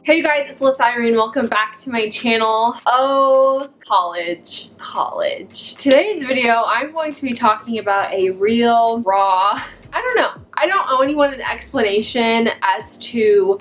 Hey you guys, it's Alyssa Irene. Welcome back to my channel. Oh, college. Today's video, I'm going to be talking about a real, raw, I don't owe anyone an explanation as to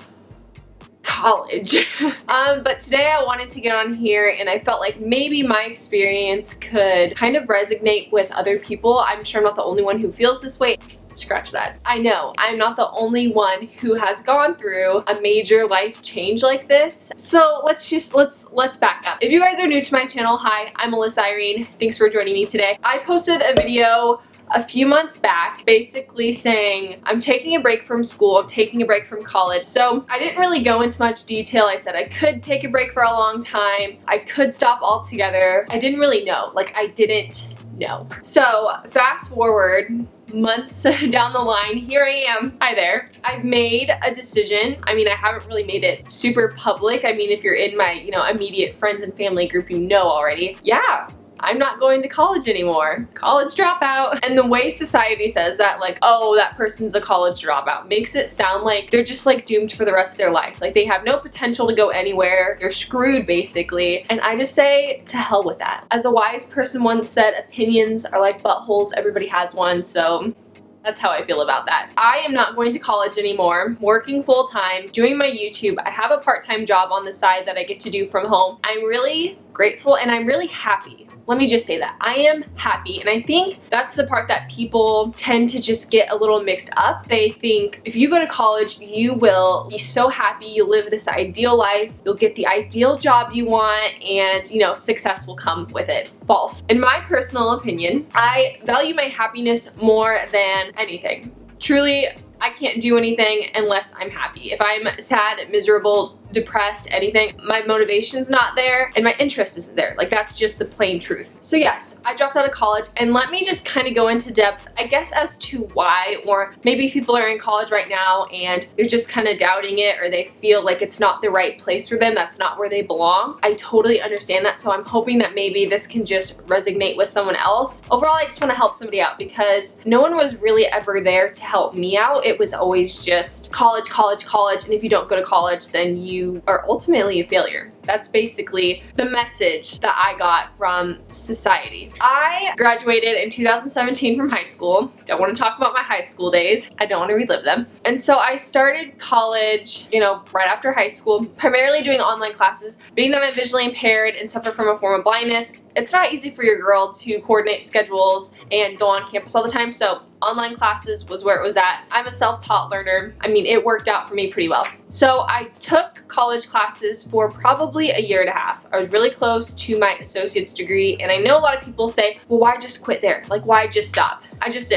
college. But today I wanted to get on here and I felt like maybe my experience could kind of resonate with other people. I'm sure I'm not the only one who feels this way. Scratch that. I know I'm not the only one who has gone through a major life change like this. So let's back up. If you guys are new to my channel, hi, I'm Alyssa Irene. Thanks for joining me today. I posted a video a few months back basically saying I'm taking a break from school, I'm taking a break from college. So I didn't really go into much detail. I said I could take a break for a long time, I could stop altogether. I didn't really know, I didn't know. So fast forward months down the line, here I am. Hi there. I've made a decision. I mean, I haven't really made it super public. I mean, if you're in my, immediate friends and family group, you know already. Yeah, I'm not going to college anymore. College dropout. And the way society says that, oh, that person's a college dropout, makes it sound like they're just doomed for the rest of their life. They have no potential to go anywhere. They're screwed basically. And I just say to hell with that. As a wise person once said, opinions are like buttholes. Everybody has one. So that's how I feel about that. I am not going to college anymore, working full-time, doing my YouTube. I have a part-time job on the side that I get to do from home. I'm really grateful and I'm really happy. Let me just say that. I am happy, and I think that's the part that people tend to just get a little mixed up. They think if you go to college, you will be so happy, you'll live this ideal life, you'll get the ideal job you want, and success will come with it. False. In my personal opinion, I value my happiness more than anything. Truly, I can't do anything unless I'm happy. If I'm sad, miserable, depressed, anything, my motivation's not there and my interest isn't there. That's just the plain truth. So yes, I dropped out of college, and let me just kind of go into depth, I guess, as to why. Or maybe people are in college right now and they're just kind of doubting it, or they feel like it's not the right place for them, that's not where they belong. I totally understand that, so I'm hoping that maybe this can just resonate with someone else. Overall, I just want to help somebody out because no one was really ever there to help me out. It was always just college, and if you don't go to college, then you are ultimately a failure. That's basically the message that I got from society. I graduated in 2017 from high school. Don't want to talk about my high school days. I don't want to relive them. And so I started college, right after high school, primarily doing online classes. Being that I'm visually impaired and suffer from a form of blindness, it's not easy for your girl to coordinate schedules and go on campus all the time. So online classes was where it was at. I'm a self-taught learner. I mean, it worked out for me pretty well. So I took college classes for probably a year and a half. I was really close to my associate's degree, and I know a lot of people say, well, why just quit there? Why just stop? I just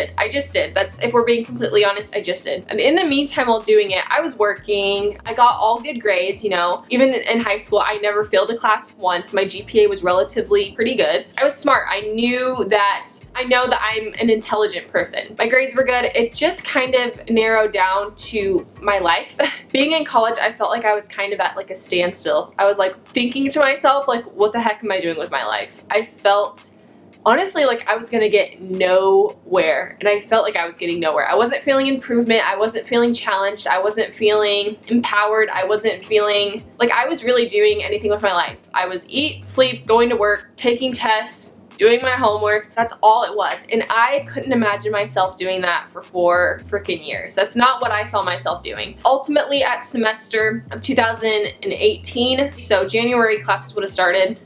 did. That's, if we're being completely honest, I just did. And in the meantime, while doing it, I was working. I got all good grades, Even in high school, I never failed a class once. My GPA was relatively pretty good. I was smart. I know that I'm an intelligent person. My grades were good. It just kind of narrowed down to my life. Being in college, I felt like I was kind of at a standstill. I was thinking to myself, what the heck am I doing with my life? I felt honestly I was gonna get nowhere, and I felt like I was getting nowhere. I wasn't feeling improvement, I wasn't feeling challenged, I wasn't feeling empowered, I wasn't feeling like I was really doing anything with my life. I was eat, sleep, going to work, taking tests, doing my homework. That's all it was. And I couldn't imagine myself doing that for 4 freaking years. That's not what I saw myself doing. Ultimately, at semester of 2018, so January classes would have started.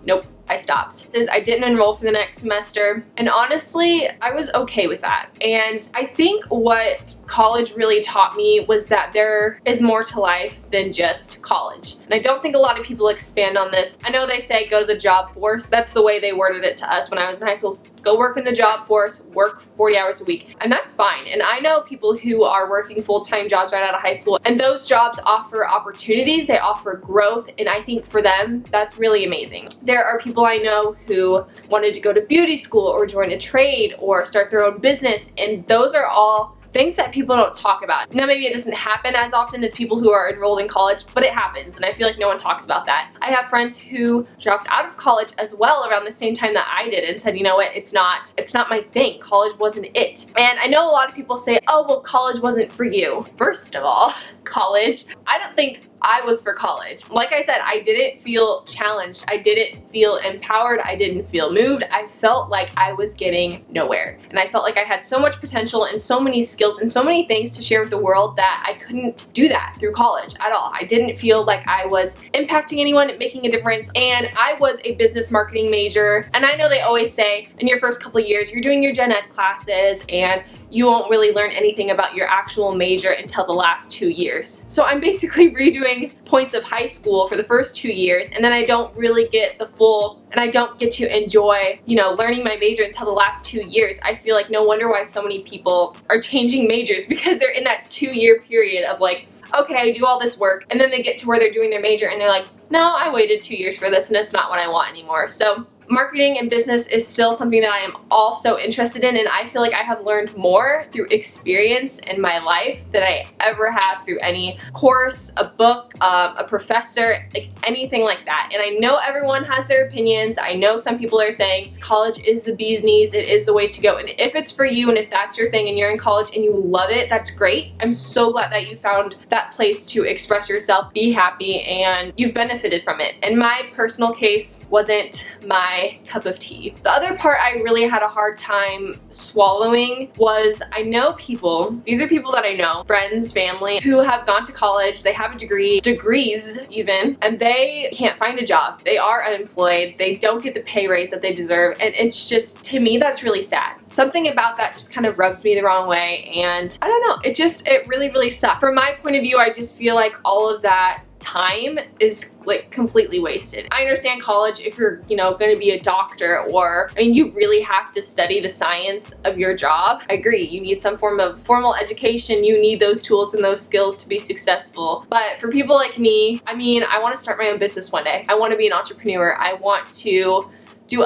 Nope. I stopped. I didn't enroll for the next semester, and honestly, I was okay with that. And I think what college really taught me was that there is more to life than just college. And I don't think a lot of people expand on this. I know they say go to the job force. That's the way they worded it to us when I was in high school. Go work in the job force, work 40 hours a week, and that's fine. And I know people who are working full-time jobs right out of high school, and those jobs offer opportunities, they offer growth, and I think for them, that's really amazing. There are people I know who wanted to go to beauty school or join a trade or start their own business, and those are all things that people don't talk about. Now, maybe it doesn't happen as often as people who are enrolled in college, but it happens, and I feel like no one talks about that. I have friends who dropped out of college as well around the same time that I did and said, you know what, it's not my thing. College wasn't it. And I know a lot of people say, oh, well, college wasn't for you. First of all, college, I don't think I was for college. Like I said, I didn't feel challenged. I didn't feel empowered. I didn't feel moved. I felt like I was getting nowhere. And I felt like I had so much potential and so many skills and so many things to share with the world that I couldn't do that through college at all. I didn't feel like I was impacting anyone, making a difference. And I was a business marketing major. And I know they always say in your first couple of years, you're doing your gen ed classes and you won't really learn anything about your actual major until the last 2 years. So I'm basically redoing points of high school for the first 2 years, and then I don't really get the full, and I don't get to enjoy, you know, learning my major until the last 2 years. I feel like no wonder why so many people are changing majors, because they're in that 2-year period of like, okay, I do all this work, and then they get to where they're doing their major and they're like, no, I waited 2 years for this and it's not what I want anymore. So marketing and business is still something that I am also interested in, and I feel like I have learned more through experience in my life than I ever have through any course, a book, a professor, like anything like that. And I know everyone has their opinions. I know some people are saying college is the bee's knees, it is the way to go. And if it's for you and if that's your thing and you're in college and you love it, that's great. I'm so glad that you found that place to express yourself, be happy, and you've benefited from it. And my personal case wasn't my cup of tea. The other part I really had a hard time swallowing was, I know people, these are people that I know, friends, family, who have gone to college, they have a degree, degrees even, and they can't find a job. They are unemployed, they don't get the pay raise that they deserve, and it's just, to me, that's really sad. Something about that just kind of rubs me the wrong way, and I don't know, it really, really sucks. From my point of view, I just feel like all of that time is like completely wasted. I understand college if you're, you know, going to be a doctor, or, I mean, you really have to study the science of your job. I agree, you need some form of formal education, you need those tools and those skills to be successful. But for people like me, I mean, I want to start my own business one day. I want to be an entrepreneur. I want to do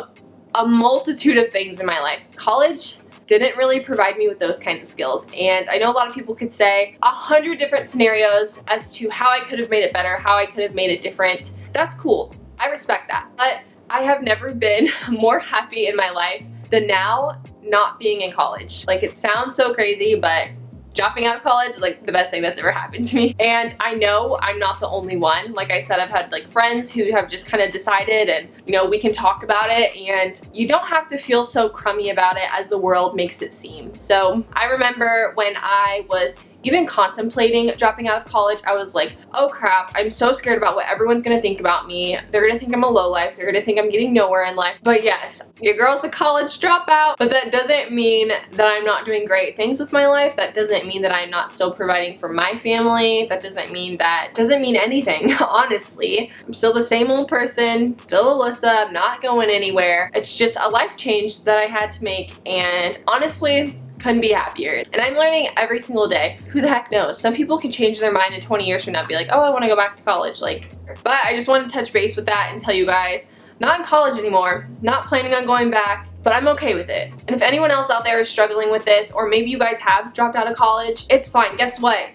a multitude of things in my life. College didn't really provide me with those kinds of skills. And I know a lot of people could say 100 different scenarios as to how I could have made it better, how I could have made it different. That's cool. I respect that. But I have never been more happy in my life than now not being in college. Like, it sounds so crazy, but dropping out of college is like the best thing that's ever happened to me. And I know I'm not the only one. Like I said, I've had like friends who have just kind of decided, and you know, we can talk about it, and you don't have to feel so crummy about it as the world makes it seem. So I remember when I was even contemplating dropping out of college, I was like, oh crap, I'm so scared about what everyone's gonna think about me. They're gonna think I'm a lowlife. They're gonna think I'm getting nowhere in life. But yes, your girl's a college dropout, but that doesn't mean that I'm not doing great things with my life. That doesn't mean that I'm not still providing for my family. That doesn't mean anything, honestly. I'm still the same old person, still Alyssa, I'm not going anywhere. It's just a life change that I had to make, and honestly, couldn't be happier. And I'm learning every single day. Who the heck knows? Some people can change their mind in 20 years from now and be like, oh, I want to go back to college. Like, but I just wanted to touch base with that and tell you guys, not in college anymore, not planning on going back, but I'm okay with it. And if anyone else out there is struggling with this, or maybe you guys have dropped out of college, it's fine. Guess what?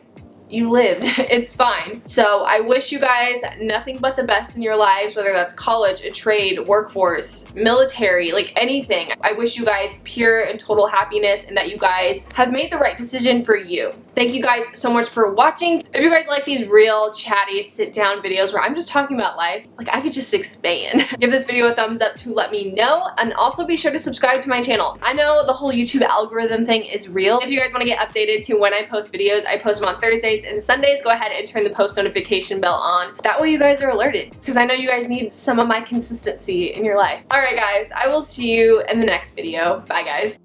You lived. It's fine. So I wish you guys nothing but the best in your lives, whether that's college, a trade, workforce, military, like anything. I wish you guys pure and total happiness, and that you guys have made the right decision for you. Thank you guys so much for watching. If you guys like these real chatty sit down videos where I'm just talking about life, like I could just expand. Give this video a thumbs up to let me know, and also be sure to subscribe to my channel. I know the whole YouTube algorithm thing is real. If you guys want to get updated to when I post videos, I post them on Thursdays and Sundays. Go ahead and turn the post notification bell on. That way you guys are alerted, because I know you guys need some of my consistency in your life. Alright guys, I will see you in the next video. Bye guys.